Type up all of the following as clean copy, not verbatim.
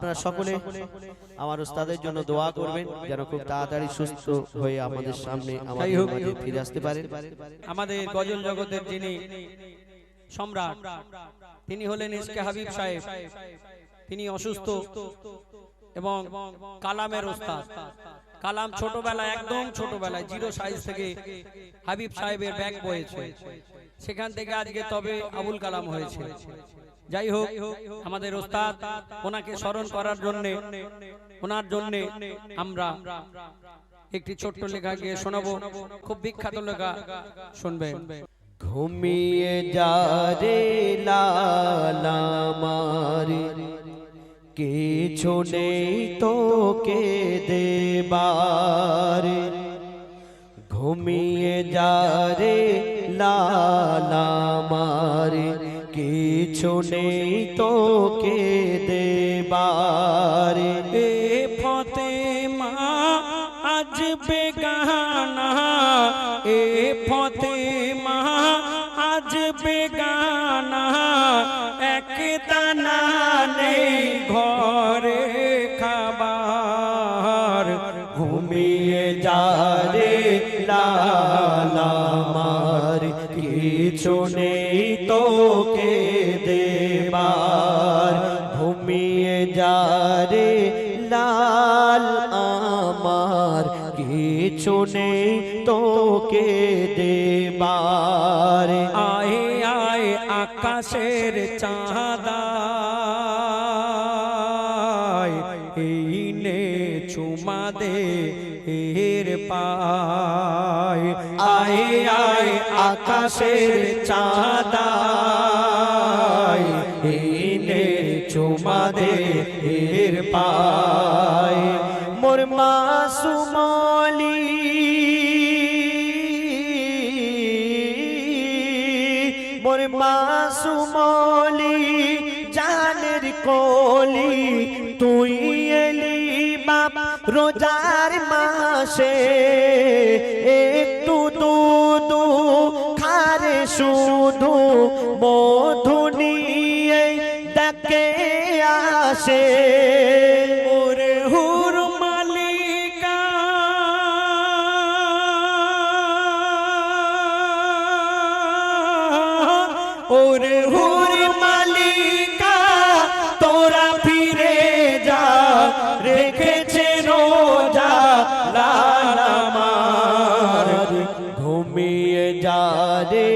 আপনারা সকলে আমার উস্তাদের জন্য দোয়া করবেন যেন খুব তাড়াতাড়ি সুস্থ হয়ে আমাদের সামনে আমাদের মাঝে ফিরে আসতে পারেন। আমাদের গজল জগতের যিনি সম্রাট তিনি হলেন ইসকে হাবিব সাহেব। তিনি অসুস্থ এবং কালামের উস্তাদ। কালাম ছোটবেলায় একদম ছোটবেলায় 0 সাইজ থেকে হাবিব সাহেবের ব্যাগ বয়েছে, সেখান থেকে আজকে তবে আবুল কালাম হয়েছে। যাই হোক, আমাদের উস্তাদ ওনাকে স্মরণ করার জন্য ওনার জন্য আমরা একটি ছোট্ট লেখা গিয়ে শোনাবো। খুব বিখ্যাত লেখা, শুনবেন। ঘুমিয়ে যা রে লাল আমার, কিছু নেই তোকে দেবার। ঘুমিয়ে যা রে লাল আমার, কিছু নেই তোকে দেবার। এ ফতেমা আজ বেগানা, এ ফতেমা আজ বেগানা, এক দানা নেই ঘরে খাবার। ঘুমিয়ে যা রে লাল আমার, কিছু নেই তোকে দেবার। ঘুমিয়ে যা রে লাল আমার, কিছু নেই তোকে দেবার। আয় আয় আকাশের চাঁদা, এই নে চুমা দে এর পায়। আয় আয় আকাশের চাঁদা, এই নে চুমা দে এর পায়। মোর মাসুমলি মোর মাসুমলি জানের কলি, তুই এলি বাপ রোজার মাসে। একটু দুধু খারে শুধু মধু নিয়ে ডাকে আসে। ওরে হুর মালিকা ওরে হুর মালিকা, তোরা ফিরে যা, রেখেছে রোজা লাল আমার। ঘুমিয়ে যা রে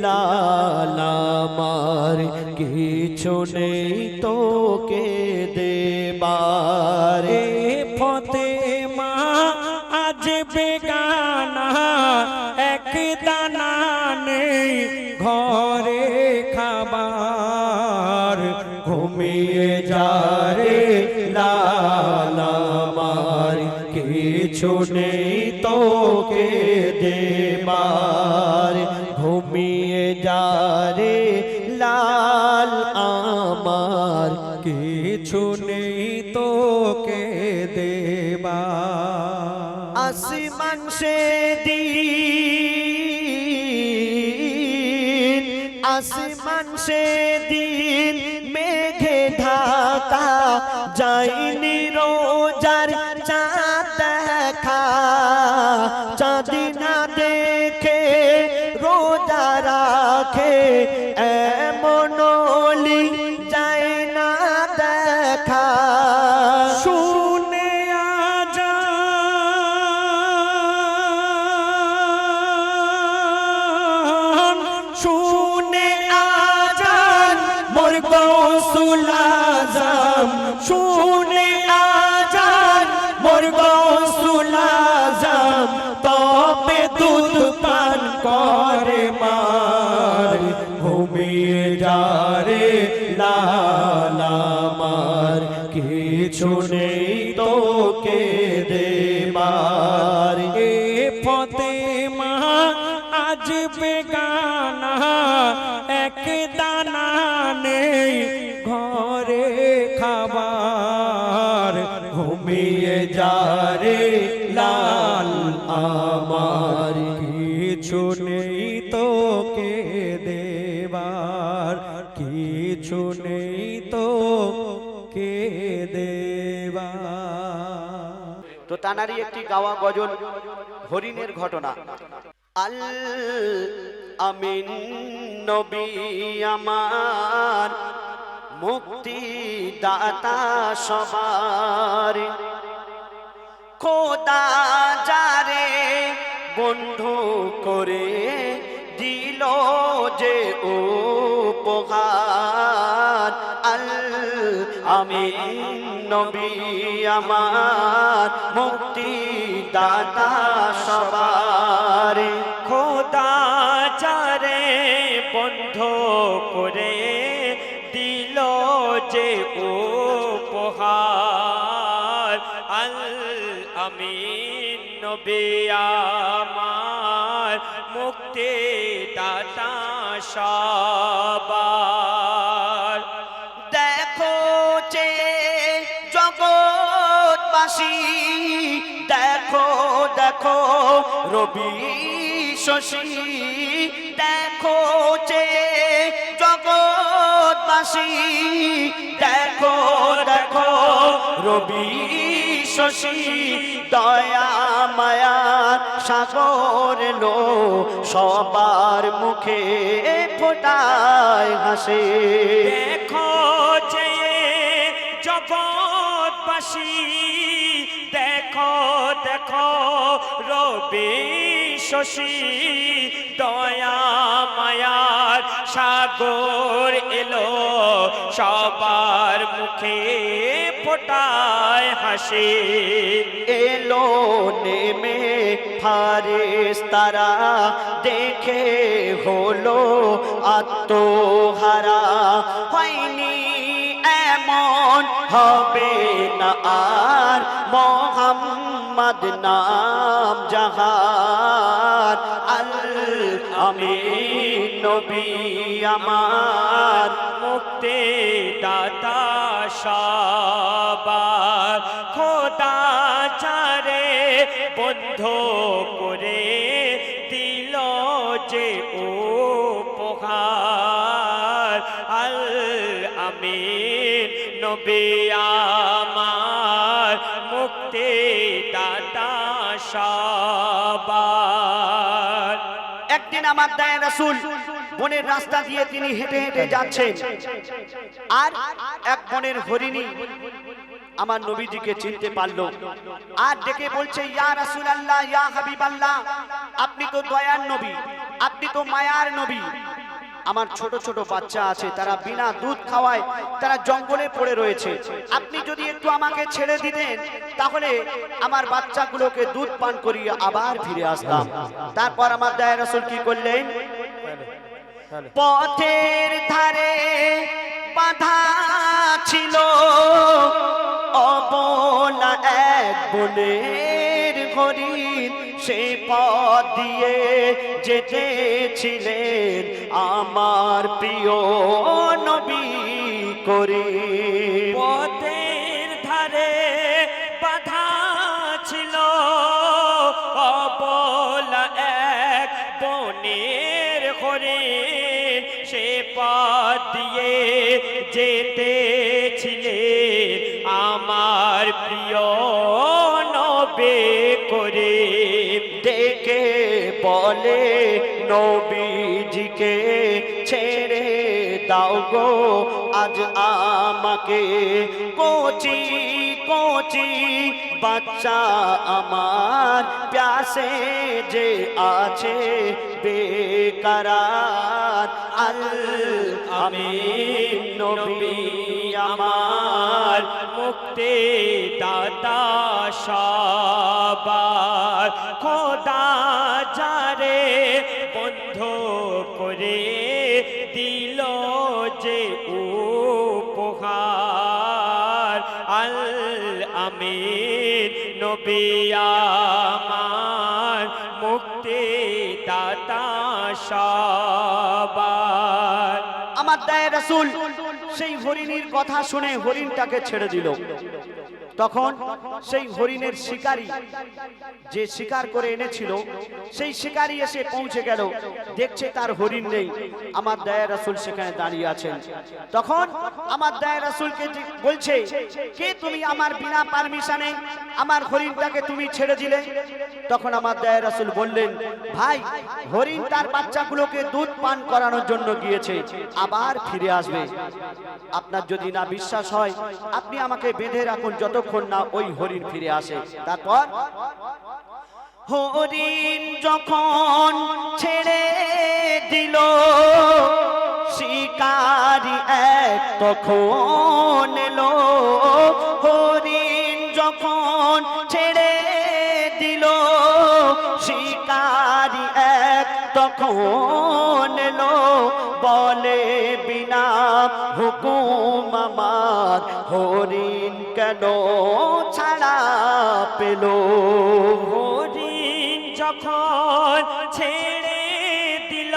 লাল আমার, কিছু নেই তোকে দেবার। এ ফতেমা আজ বেগানা, এক দানা নেই ঘরে খাবার। ঘুমিয়ে যা রে লাল আমার, কিছু নেই তোকে দেবার। ঘুমিয়ে যা রে লাল আমার, কিছু নেই তোকে দেবার। আসমান সেদিন, আসমান সেদিন মেঘে ঢাকা, যায়নি রোজার চাঁদ দেখা। চাঁদ না দেখে রোজা রাখে, এমন ওলি যায় না দেখা। শুনে আজান, শুনে আজান মোর গৌসুল আজম। শুনে আজান মোর গৌসুল আজম, তবে দুধ পান করে মার। ঘুমিয়ে যা রে লাল আমার, কিছু নেই তোকে দেবার। এ ফতেমা আজ বেগানা, এক দানা নেই ঘরে খাবার। ঘুমিয়ে যা রে লাল আমার, কিছু নেই তোকে দেবার, কিছু নেই তোকে দেওয়া। তো তানারই একটি গাওয়া গজল হরিণের ঘটনা। আল আমিন নবী আমার মুক্তি দাতা সবার, খোদা যারে বন্ধু করে দিল যে উপহার। আল আমিন নবী আমার মুক্তি দাতা সবার, খোদা যারে বন্ধ করে দিল যে উপহার। আল আমিন নবী আমার মুক্তি দাতা সবার। দেখো যে জগৎবাসী, দেখো দেখো রবি শশী, দেখো যে জগৎবাসী, দেখো দেখো রবি শশী, দয়া মায়ার সাগর লো সবার মুখে ফোটায় হাসে। দেখো যে জগৎবাসী, দেখো দেখো রবি শশী, দয়া মায়ার সাগর এলো সবার মুখে ফোটায় হাসি। এলো নেমে ফারেস্তারা দেখে হলো আত্মহারা, হয়নি এমন হবে না আর মোহাম্মদ নাম জাহার। আল আমিন নবী আমার মুক্তি দাতা সবার, খোদা চারে বন্ধ করে দিল যে উপহার। আল আমিন নবী আমার মুক্তি দাতা সবার। একদিন আমার দায় রাসূল বনের রাস্তা দিয়ে তিনি হেঁটে হেঁটে যাচ্ছেন, আর এক বনের হরিণী আমার নবীজিকে চিনতে পারলো আর ডেকে বলছে, ইয়া রাসূলুল্লাহ, ইয়া হাবিবাল্লাহ, আপনি তো দয়ার নবী, আপনি তো মায়ার নবী। আমার ছোট ছোট বাচ্চা আছে, তারা বিনা দুধ খাওয়ায় তারা জঙ্গলে পড়ে রয়েছে, আপনি যদি একটু আমাকে ছেড়ে দিতেন তাহলে আমার বাচ্চাগুলোকে দুধ পান করিয়ে আবার ফিরে আসতাম। তারপর আমার দয়া রাসূল কি করলেন, পথের ধারে বাঁধা ছিল অবলা এক বনের হরিণ, সে পথ দিয়ে যেতেছিলেন আমার প্রিয় নবী করিম। পথের ধারে বাধা ছিল অবলা এক বনের হরিণ, সে পথ দিয়ে যেতেছিলেন আমার প্রিয় নবী করিম। ডেকে বলে নবীজিকে ছেড়ে দাও গো আজ আমাকে, কোচি কোচি বাচ্চা আমার প্যাসে যে আছে বেকরার। আল আমিন নবী আমার মুক্তি দাতা সবার, খোদা যারে বন্ধ করে দিল যে উপহার। আল আমিন নবী আমার মুক্তি দাতা সবার। আমার দায় রাসূল সেই হরিণীর কথা শুনে হরিণটাকে ছেড়ে দিল। তখন সেই হরিণের শিকারী যে শিকার করে এনেছিল সেই শিকারী এসে পৌঁছে গেল, দেখছে তার হরিণ নেই। আমার দয়ার রাসূল সেখানে দাঁড়িয়ে আছেন। তখন আমার দয়ার রাসূলকে বলছে, কে তুমি? আমার বিনা পারমিশনে আমার হরিণটাকে তুমি ছেড়ে দিলে? তখন আমার দয়ার রাসূল বললেন, ভাই, হরিণ তার বাচ্চাগুলোকে দুধ পান করানোর জন্য গিয়েছে, আবার ফিরে আসবে। আপনার যদি না বিশ্বাস হয় আপনি আমাকে বেঁধে রাখুন যতক্ষণ না ওই হরিণ ফিরে আসে। তারপর হরিণ যখন ছেড়ে দিল শিকারী এক তখন এলো। হরিণ যখন ছেড়ে দিল শিকারী এক তখন এলো, বলে বিনা হুকুম আমার হরিণ কেন ছাড়া পেল? হরিণ যখন ছেড়ে দিল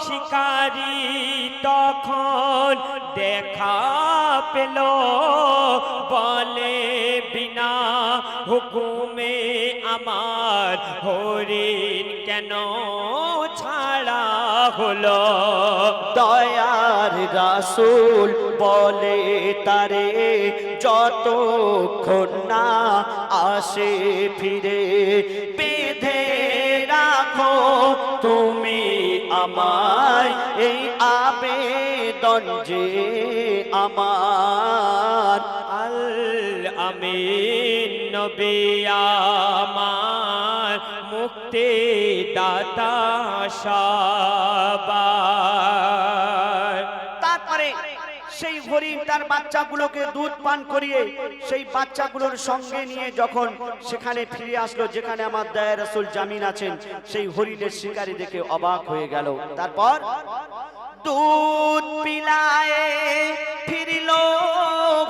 শিকারী তখন দেখা পেল, বলে বিনা হুকুমে আমার হরিণ কেন ছাড়া হলো? দয়ার রাসূল বলে তারে, যতক্ষণ না আসে ফিরে বেঁধে রাখো তুমি আমায়, এই আবেদন যে আমার। আল আমিন নবী আমার মুক্তি দাতা সবার। তারপরে সেই হরিণ তার বাচ্চাগুলোকে দুধ পান করিয়ে সেই বাচ্চাগুলোর সঙ্গে নিয়ে যখন সেখানে ফিরে আসলো যেখানে আমার দয়ার রাসূল জামিন আছেন, সেই হরিণের শিকারী দেখে অবাক হয়ে গেল। তারপর দুধ পিলায়ে ফিরল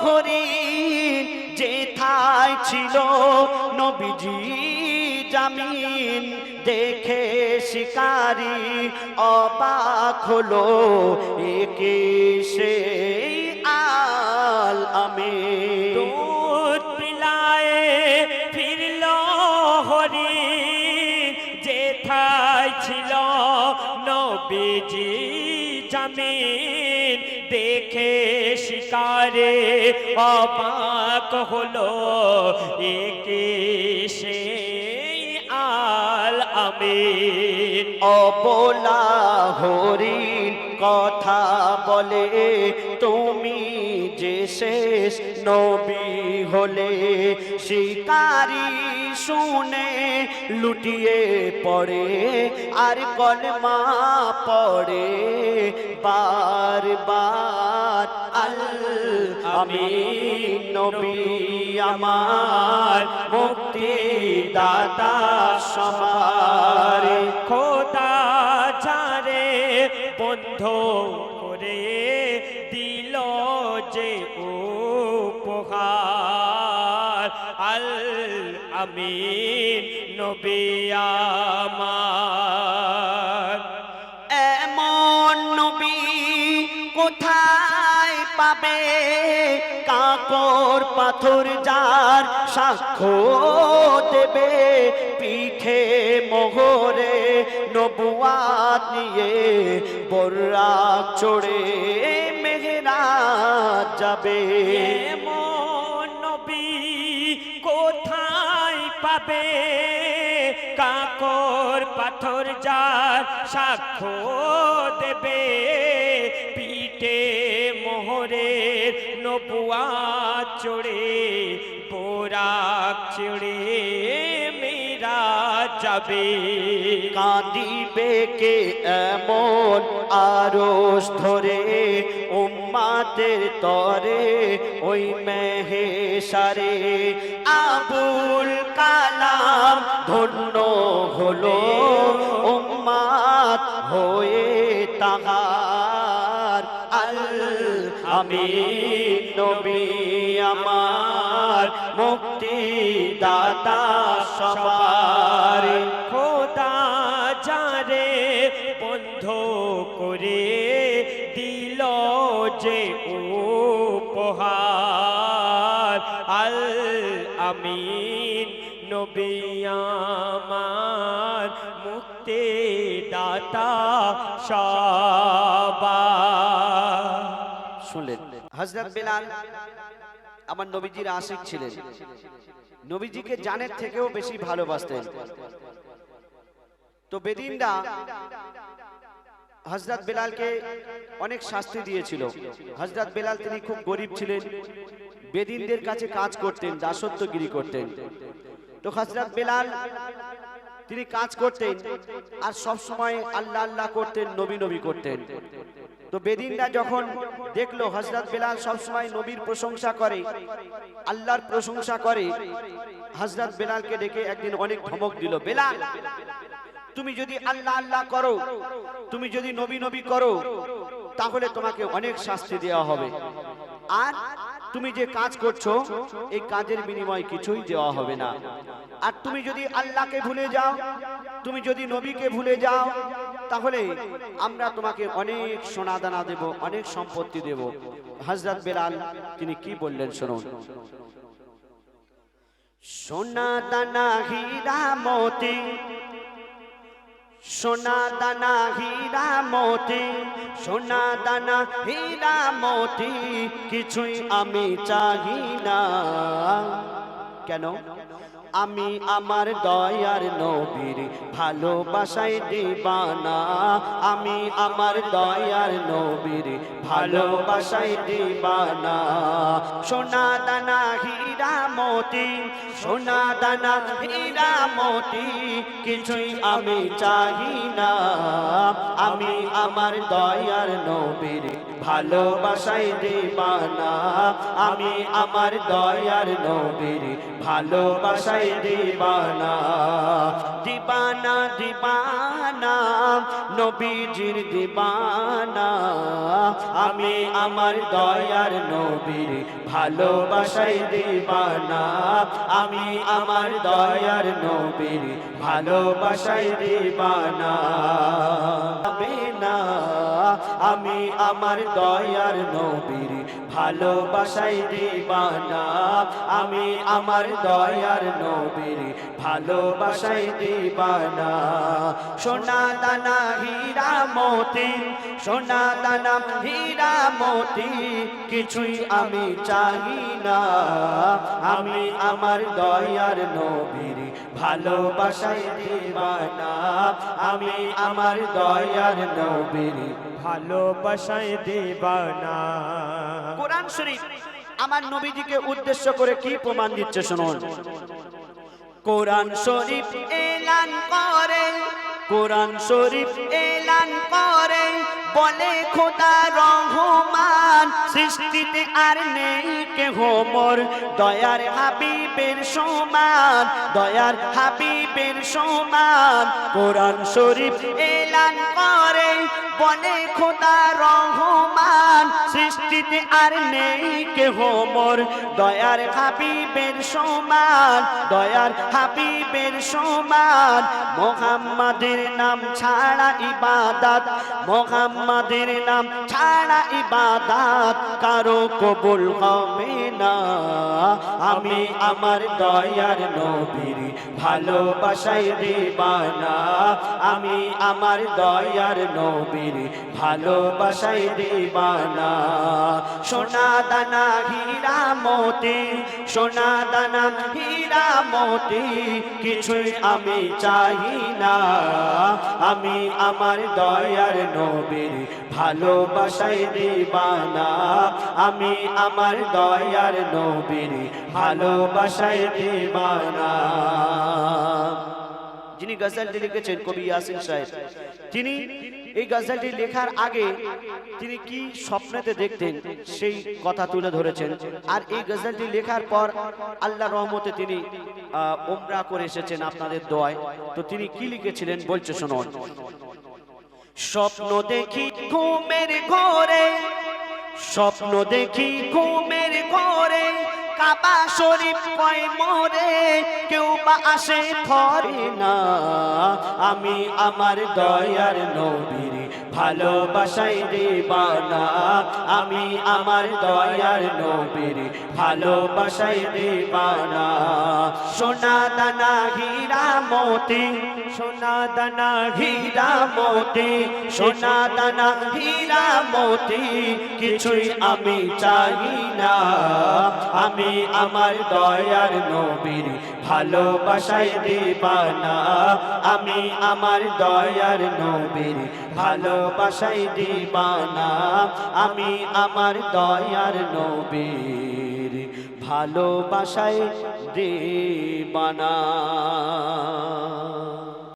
হরিণ, যেথায় ছিল নবীজি জামিন। দেখে শিকারী অবাক হলো, একে সেই আল আমিন। দুধ পিলায়ে ফিরল হরিণ, যেথায় ছিল নবীজি জামিন। দেখে শিকারে অবাক হলো, একে সেই আল আমিন। অবলা হরিণ কথা বলে, তুমি যে শেষ নবী হলে। শিকারী শুনে লুটিয়ে পড়ে আর কলমা পড়ে বারবার। আল আমিন নবী আমার মুক্তি দাতা সবার। খোদা যারে বন্ধ করে দিল যে উপহার, আল আমিন নবী আমার। এমন নবী কোথায় পাবে, কাকর পাথর যার সাক্ষ্য দেবে। পিঠে মোহরে নবুয়াত নিয়ে বর্রাক চড়ে মেহরাজ যাবে। এমন নবী কোথায় পাবে, কাকর পাথর যার সাক্ষ্য দেবে। পিঠে মোহরের নবুয়াত চড়ে বোরাক চড়ে মেরাজ যাবে। কাঁদিবে কে এমন আরশ ধরে, উম্মাতের তরে ওই মেহেশারে। আবুল কালাম ধন্য হলো উম্মাত হয়ে তাহার। আল আমিন নবী আমার মুক্তি দাতা সবার। খোদা যারে বন্ধ করে দিল যে উপহার আল আমিন নবী আমার মুক্তি দাতা সবার। শুনলেন হযরত বেলাল আমার নবীজির আশিক ছিলেন, নবীজিকে জানের থেকেও বেশি ভালোবাসতেন। তো বেদিনরা হযরত বেলালকে অনেক শাস্তি দিয়েছিল। হযরত বেলাল তিনি খুব গরিব ছিলেন, বেদিনদের কাছে কাজ করতেন, দাসত্বগিরি করতেন। তো হযরত বেলাল তিনি কাজ করতেন আর সব সময় আল্লাহ আল্লাহ করতেন, নবী নবী করতেন। তো বেদিনরা যখন দেখলো হযরত বেলাল সব সময় নবীর প্রশংসা করে, আল্লাহর প্রশংসা করে, হযরত বেলালকে ডেকে একদিন অনেক ধমক দিল, বেলাল তুমি যদি আল্লাহ আল্লাহ করো, তুমি যদি নবী নবী করো, তাহলে তোমাকে অনেক শাস্তি দেওয়া হবে, আর তুমি যে কাজ করছো এই কাজের বিনিময়ে কিছুই দেওয়া হবে না। আর তুমি যদি আল্লাহকে ভুলে যাও, তুমি যদি নবীকে ভুলে যাও, তাহলে আমরা তোমাকে অনেক সোনা দানা দেব, অনেক সম্পত্তি দেব। হযরত বেলাল তিনি কি বললেন শুনুন, সোনা দানা হীরা মোতি, সোনা দানা হীরা মোতি, সোনা দানা হীরা মোতি কিছুই আমি চাহি না। কেন? আমি আমার দয়ার নবীর ভালোবাসায় দিবানা, আমি আমার দয়ার নবীর ভালোবাসায় দিবানা। সোনা দানা হীরা মোতি, সোনা দানা হীরা মোতি কিছুই আমি চাহি না, আমি আমার দয়ার নবীর ভালোবাসায় দিবানা, আমি আমার দয়ার নবীর ভালোবাসায় দিবানা। দিবানা দিবানা নবীজির দিবানা, আমি আমার দয়ার নবীর ভালোবাসায় দিবানা, আমি আমার দয়ার নবীর ভালোবাসায় দিবানা। না আমি আমার দয়ার নবীর ভালোবাসায় দিবানা, আমি আমার দয়ার নবীর ভালোবাসায় দিবানা। সোনা দানা হীরা মোতি, সোনা দানা হীরা মোতি কিছুই আমি চাহি না, আমি আমার দয়ার নবীর ভালোবাসায় দিবানা, আমি আমার দয়ার নবীর ভালোবাসায় দিবানা। কোরআন শরীফ আমার নবীজিকে উদ্দেশ্য করে কি প্রমাণ দিচ্ছে শুনুন। কোরআন শরীফ এলান করে, কোরআন শরীফ এলান করে, বলে খোদা রহমান সৃষ্টিতে আর নেই কেহ মোর দয়ার হাবিবের সমান, দয়ার হাবিবের সমান। কোরআন শরীফ এলান করে, বলে খোদা রহমান সৃষ্টিতে আর নেই কেহ মোর দয়ার হাবিবের সমান, দয়ার হাবিবের সমান। মুহাম্মাদের নাম ছাড়া ইবাদত, মুহাম্মাদের নাম ছাড়া ইবাদত কারো কবুল হবে না, আমি আমার দয়ার নবীর ভালোবাসায় দিবানা, আমি আমার দয়ার নবীর ভালোবাসায় দিবানা। সোনা দানা হীরা মোতি, সোনা দানা হীরা মোতি কিছুই আমি চাহি না, আমি আমার দয়ার নবীর ভালোবাসায় দিবানা, আমি আমার দয়ার নবীর ভালোবাসায় দিবানা। যিনি গজলটি লিখেছেন কবি ইয়াসিন সাহেব, তিনি এই গজলটি লেখার আগে তিনি কি স্বপ্নেতে দেখতেন সেই কথা তুলে ধরেছেন। আর এই গজলটি লেখার পর আল্লাহ রহমতে তিনি উমরা করে এসেছেন আপনাদের দোয়ায়। তো তিনি কি লিখেছিলেন বলছে শুনুন। স্বপ্ন দেখি ঘুমের ঘরে, স্বপ্ন দেখি ঘুমের ঘরে, কাবা শরীফ কয় মোরে কেউ বা আসে ধরে না, আমি আমার দয়ার নবীর ভালোবাসায় দিবানা আমি আমার দয়ার নবীর ভালোবাসায় দিবানা সোনা দানা হীরা মোতি সোনা দানা হীরা মোতি সোনা দানা হীরা মোতি কিছুই আমি চাই না আমি আমার দয়ার নবীর ভালোবাসায় দিবানা আমি আমার দয়ার নবীর ভালোবাসায় দিবানা আমি আমার দয়ার নবীর ভালোবাসায় দিবানা